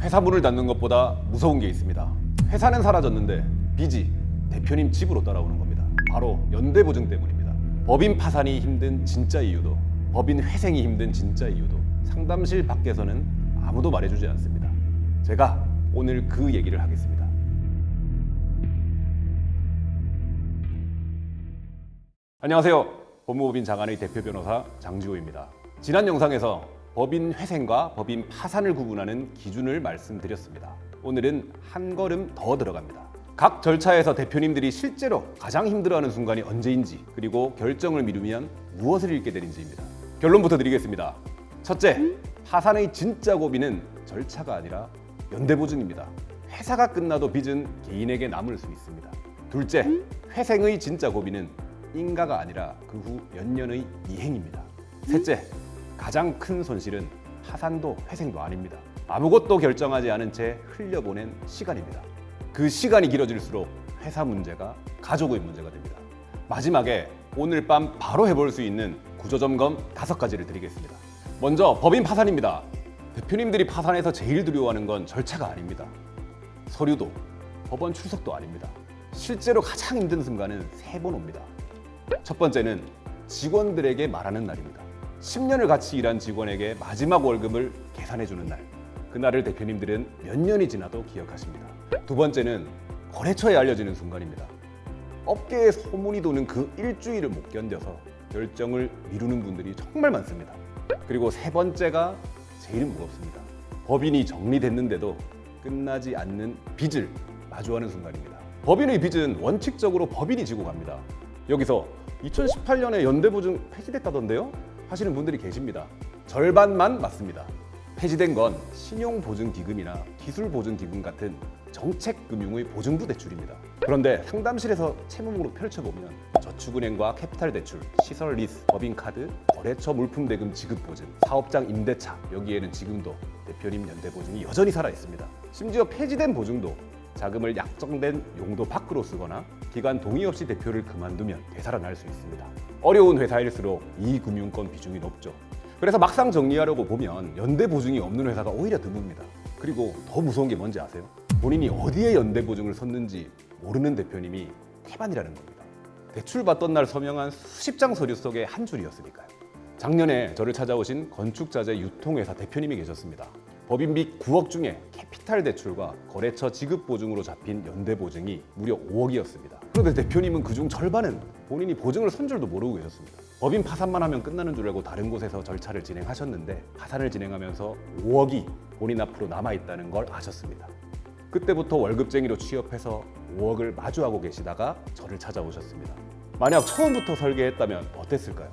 회사 문을 닫는 것보다 무서운 게 있습니다. 회사는 사라졌는데 빚이 대표님 집으로 따라오는 겁니다. 바로 연대보증 때문입니다. 법인 파산이 힘든 진짜 이유도, 법인 회생이 힘든 진짜 이유도 상담실 밖에서는 아무도 말해주지 않습니다. 제가 오늘 그 얘기를 하겠습니다. 안녕하세요. 법무법인 장안의 대표 변호사 장지호입니다. 지난 영상에서 법인 회생과 법인 파산을 구분하는 기준을 말씀드렸습니다. 오늘은 한 걸음 더 들어갑니다. 각 절차에서 대표님들이 실제로 가장 힘들어하는 순간이 언제인지, 그리고 결정을 미루면 무엇을 잃게 되는지입니다. 결론부터 드리겠습니다. 첫째, 파산의 진짜 고비는 절차가 아니라 연대보증입니다. 회사가 끝나도 빚은 개인에게 남을 수 있습니다. 둘째, 회생의 진짜 고비는 인가가 아니라 그 후 몇 년의 이행입니다. 셋째, 가장 큰 손실은 파산도 회생도 아닙니다. 아무것도 결정하지 않은 채 흘려보낸 시간입니다. 그 시간이 길어질수록 회사 문제가 가족의 문제가 됩니다. 마지막에 오늘 밤 바로 해볼 수 있는 구조점검 5가지를 드리겠습니다. 먼저 법인 파산입니다. 대표님들이 파산에서 제일 두려워하는 건 절차가 아닙니다. 서류도, 법원 출석도 아닙니다. 실제로 가장 힘든 순간은 3번 옵니다. 첫 번째는 직원들에게 말하는 날입니다. 10년을 같이 일한 직원에게 마지막 월급을 계산해주는 날. 그날을 대표님들은 몇 년이 지나도 기억하십니다. 두 번째는 거래처에 알려지는 순간입니다. 업계에 소문이 도는 그 일주일을 못 견뎌서 결정을 미루는 분들이 정말 많습니다. 그리고 세 번째가 제일 무겁습니다. 법인이 정리됐는데도 끝나지 않는 빚을 마주하는 순간입니다. 법인의 빚은 원칙적으로 법인이 지고 갑니다. 여기서 2018년에 연대보증 폐지됐다던데요? 하시는 분들이 계십니다. 절반만 맞습니다. 폐지된 건 신용보증기금이나 기술보증기금 같은 정책금융의 보증부 대출입니다. 그런데 상담실에서 채무목록 펼쳐보면 저축은행과 캐피탈대출, 시설리스, 법인카드, 거래처 물품대금 지급보증, 사업장 임대차, 여기에는 지금도 대표님 연대보증이 여전히 살아있습니다. 심지어 폐지된 보증도 자금을 약정된 용도 밖으로 쓰거나 기관 동의 없이 대표를 그만두면 되살아날 수 있습니다. 어려운 회사일수록 이익금융권 비중이 높죠. 그래서 막상 정리하려고 보면 연대보증이 없는 회사가 오히려 드뭅니다. 그리고 더 무서운 게 뭔지 아세요? 본인이 어디에 연대보증을 썼는지 모르는 대표님이 태반이라는 겁니다. 대출 받던 날 서명한 수십 장 서류 속에 한 줄이었으니까요. 작년에 저를 찾아오신 건축자재 유통회사 대표님이 계셨습니다. 법인비 9억 중에 캐피탈 대출과 거래처 지급 보증으로 잡힌 연대 보증이 무려 5억이었습니다. 그런데 대표님은 그중 절반은 본인이 보증을 쓴 줄도 모르고 계셨습니다. 법인 파산만 하면 끝나는 줄 알고 다른 곳에서 절차를 진행하셨는데 파산을 진행하면서 5억이 본인 앞으로 남아있다는 걸 아셨습니다. 그때부터 월급쟁이로 취업해서 5억을 마주하고 계시다가 저를 찾아오셨습니다. 만약 처음부터 설계했다면 어땠을까요?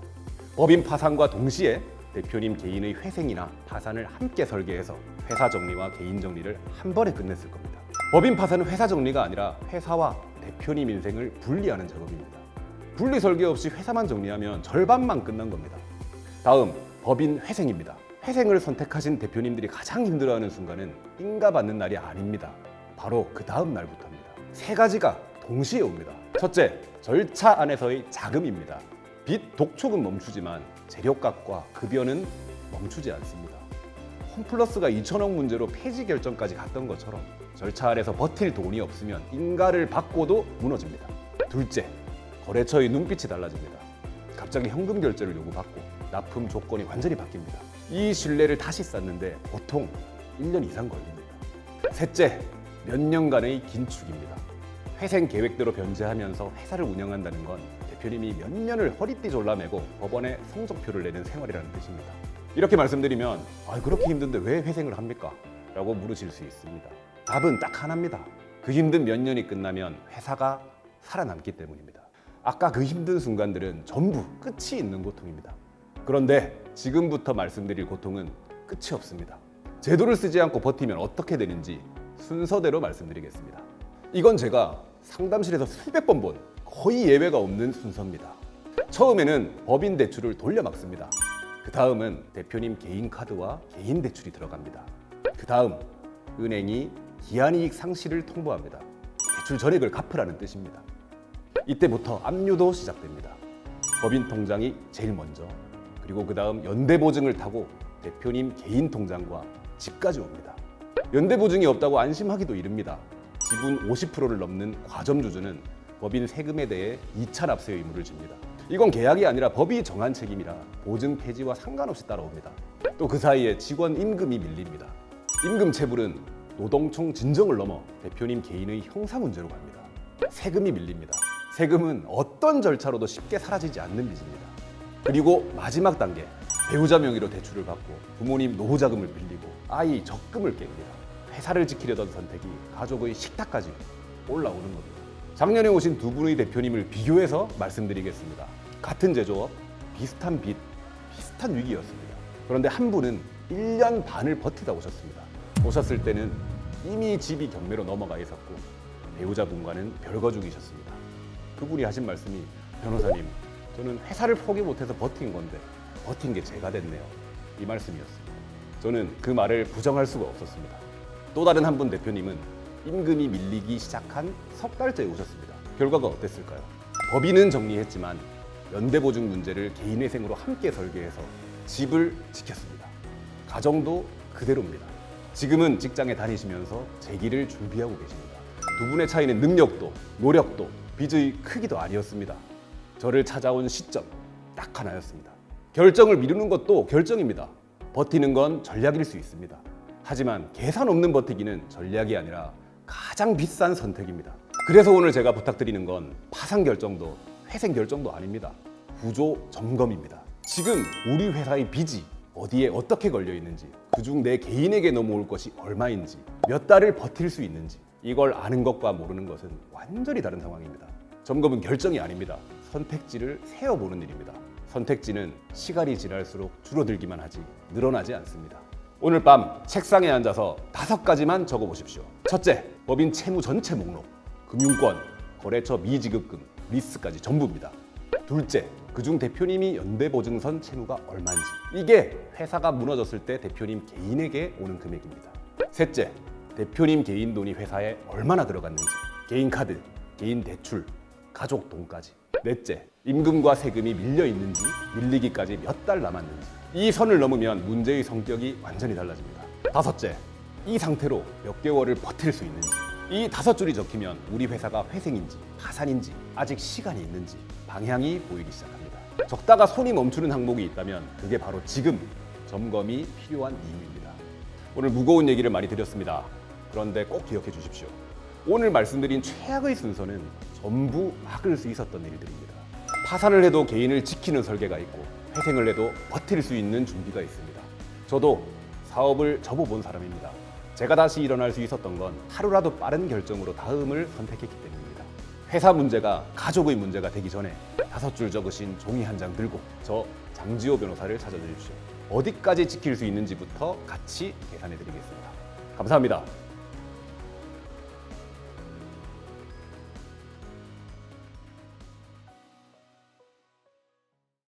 법인 파산과 동시에 대표님 개인의 회생이나 파산을 함께 설계해서 회사 정리와 개인 정리를 한 번에 끝냈을 겁니다. 법인 파산은 회사 정리가 아니라 회사와 대표님 인생을 분리하는 작업입니다. 분리 설계 없이 회사만 정리하면 절반만 끝난 겁니다. 다음, 법인 회생입니다. 회생을 선택하신 대표님들이 가장 힘들어하는 순간은 인가 받는 날이 아닙니다. 바로 그 다음 날부터입니다. 3가지가 동시에 옵니다. 첫째, 절차 안에서의 자금입니다. 빚 독촉은 멈추지만 재료값과 급여는 멈추지 않습니다. 홈플러스가 2천억 문제로 폐지 결정까지 갔던 것처럼 절차 안에서 버틸 돈이 없으면 인가를 받고도 무너집니다. 둘째, 거래처의 눈빛이 달라집니다. 갑자기 현금 결제를 요구받고 납품 조건이 완전히 바뀝니다. 이 신뢰를 다시 쌓는데 보통 1년 이상 걸립니다. 셋째, 몇 년간의 긴축입니다. 회생 계획대로 변제하면서 회사를 운영한다는 건 대표님이 몇 년을 허리띠 졸라매고 법원에 성적표를 내는 생활이라는 뜻입니다. 이렇게 말씀드리면 그렇게 힘든데 왜 회생을 합니까? 라고 물으실 수 있습니다. 답은 딱 하나입니다. 그 힘든 몇 년이 끝나면 회사가 살아남기 때문입니다. 아까 그 힘든 순간들은 전부 끝이 있는 고통입니다. 그런데 지금부터 말씀드릴 고통은 끝이 없습니다. 제도를 쓰지 않고 버티면 어떻게 되는지 순서대로 말씀드리겠습니다. 이건 제가 상담실에서 수백 번 본 거의 예외가 없는 순서입니다. 처음에는 법인 대출을 돌려막습니다. 그 다음은 대표님 개인 카드와 개인 대출이 들어갑니다. 그 다음 은행이 기한이익 상실을 통보합니다. 대출 전액을 갚으라는 뜻입니다. 이때부터 압류도 시작됩니다. 법인 통장이 제일 먼저, 그리고 그 다음 연대보증을 타고 대표님 개인 통장과 집까지 옵니다. 연대보증이 없다고 안심하기도 이릅니다. 지분 50%를 넘는 과점주주는 법인 세금에 대해 2차 납세 의무를 집니다. 이건 계약이 아니라 법이 정한 책임이라 보증 폐지와 상관없이 따라옵니다. 또 그 사이에 직원 임금이 밀립니다. 임금 체불은 노동청 진정을 넘어 대표님 개인의 형사 문제로 갑니다. 세금이 밀립니다. 세금은 어떤 절차로도 쉽게 사라지지 않는 빚입니다. 그리고 마지막 단계, 배우자 명의로 대출을 받고 부모님 노후자금을 빌리고 아이 적금을 깹니다. 회사를 지키려던 선택이 가족의 식탁까지 올라오는 겁니다. 작년에 오신 두 분의 대표님을 비교해서 말씀드리겠습니다. 같은 제조업, 비슷한 빚, 비슷한 위기였습니다. 그런데 한 분은 1년 반을 버티다 오셨습니다. 오셨을 때는 이미 집이 경매로 넘어가 있었고 배우자분과는 별거 중이셨습니다. 그분이 하신 말씀이 변호사님, 저는 회사를 포기 못해서 버틴 건데 버틴 게 제가 됐네요. 이 말씀이었습니다. 저는 그 말을 부정할 수가 없었습니다. 또 다른 한 분 대표님은 임금이 밀리기 시작한 석 달째에 오셨습니다. 결과가 어땠을까요? 법인은 정리했지만 연대보증 문제를 개인회생으로 함께 설계해서 집을 지켰습니다. 가정도 그대로입니다. 지금은 직장에 다니시면서 재기를 준비하고 계십니다. 두 분의 차이는 능력도, 노력도, 빚의 크기도 아니었습니다. 저를 찾아온 시점 딱 하나였습니다. 결정을 미루는 것도 결정입니다. 버티는 건 전략일 수 있습니다. 하지만 계산 없는 버티기는 전략이 아니라 가장 비싼 선택입니다. 그래서 오늘 제가 부탁드리는 건 파산 결정도 회생 결정도 아닙니다. 구조 점검입니다. 지금 우리 회사의 빚이 어디에 어떻게 걸려 있는지, 그중 내 개인에게 넘어올 것이 얼마인지, 몇 달을 버틸 수 있는지, 이걸 아는 것과 모르는 것은 완전히 다른 상황입니다. 점검은 결정이 아닙니다. 선택지를 세어보는 일입니다. 선택지는 시간이 지날수록 줄어들기만 하지 늘어나지 않습니다. 오늘 밤 책상에 앉아서 5가지만 적어보십시오. 첫째, 법인 채무 전체 목록, 금융권, 거래처 미지급금, 리스까지 전부입니다. 둘째, 그중 대표님이 연대보증선 채무가 얼마인지, 이게 회사가 무너졌을 때 대표님 개인에게 오는 금액입니다. 셋째, 대표님 개인 돈이 회사에 얼마나 들어갔는지, 개인 카드, 개인 대출, 가족 돈까지. 넷째, 임금과 세금이 밀려 있는지, 밀리기까지 몇 달 남았는지. 이 선을 넘으면 문제의 성격이 완전히 달라집니다. 다섯째, 이 상태로 몇 개월을 버틸 수 있는지. 이 5줄이 적히면 우리 회사가 회생인지 파산인지 아직 시간이 있는지 방향이 보이기 시작합니다. 적다가 손이 멈추는 항목이 있다면 그게 바로 지금 점검이 필요한 이유입니다. 오늘 무거운 얘기를 많이 드렸습니다. 그런데 꼭 기억해 주십시오. 오늘 말씀드린 최악의 순서는 전부 막을 수 있었던 일들입니다. 파산을 해도 개인을 지키는 설계가 있고 회생을 해도 버틸 수 있는 준비가 있습니다. 저도 사업을 접어본 사람입니다. 제가 다시 일어날 수 있었던 건 하루라도 빠른 결정으로 다음을 선택했기 때문입니다. 회사 문제가 가족의 문제가 되기 전에 5줄 적으신 종이 한 장 들고 저 장지호 변호사를 찾아주십시오. 어디까지 지킬 수 있는지부터 같이 계산해 드리겠습니다. 감사합니다.